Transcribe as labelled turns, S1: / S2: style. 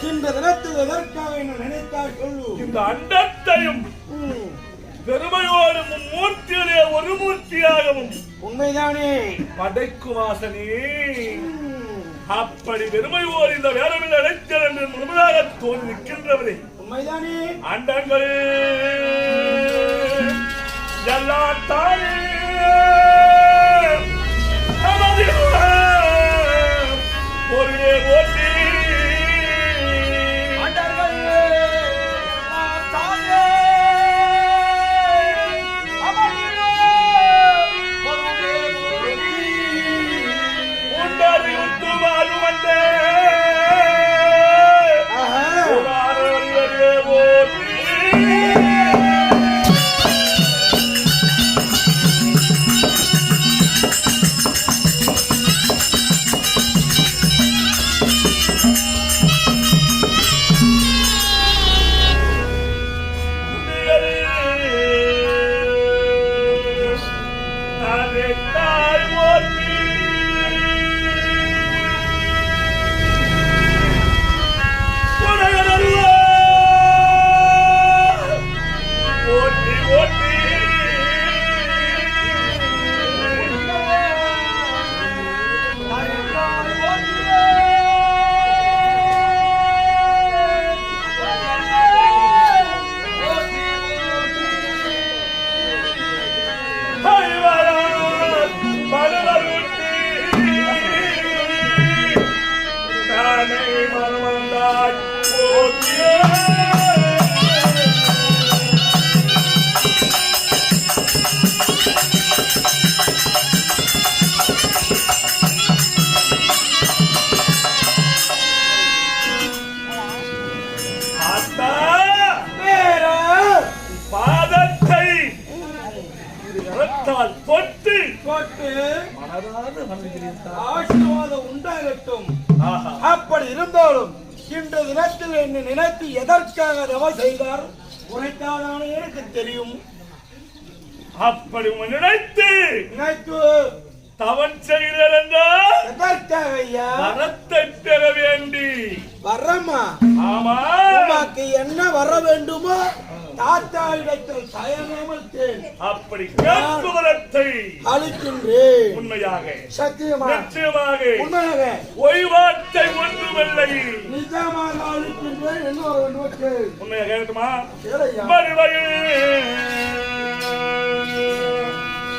S1: இந்த தினத்தில் எதற்காக என்ன நினைத்தால் சொல்லு.
S2: இந்த அண்டத்தையும் பெருமையோடு மூர்த்தியிலே ஒரு மூர்த்தியாகவும்
S1: உண்மைதானே
S2: படைக்கும் வாசனே. அப்படி பெருமையோடு இந்த வேரவில் அடைத்தல் என்று முழுமையாக தோன்றி நிற்கின்றவரே
S1: உண்மைதானே.
S2: அண்டங்கள் எல்லாம் தானே ஒரே ஓட்டி
S1: ஆசீர்வாதம் உண்டாகட்டும். அப்படி இருந்தாலும் இன்று தினத்தில் என்னை நினைத்து எதற்காக தவம் செய்தார் உரைத்தாதானே எனக்கு தெரியும்.
S2: அப்படி நினைத்து
S1: நினைத்து
S2: தவன் செய்கிறார் என்றால்
S1: எதற்காக ஐயா?
S2: வரத்தை பெற வேண்டி.
S1: வரமா?
S2: ஆமா.
S1: உமாக்கு என்ன வர வேண்டுமோ தாத்தா இடத்தில் தயங்காமல் கேள்.
S2: அப்படி கேட்கும் வரத்தை
S1: அளிக்கின்றேன்.
S2: உண்மையாக
S1: சத்தியமாக
S2: நிச்சயமாக
S1: உண்மையாக
S2: ஒய்வார்த்தை ஒன்றுமில்லை.
S1: நிஜமாக அளிக்கின்றேன். என்ன வர வேண்டும் கேள்.
S2: உண்மையாக கேட்குமா?
S1: கேளையா?
S2: மறுபடியும்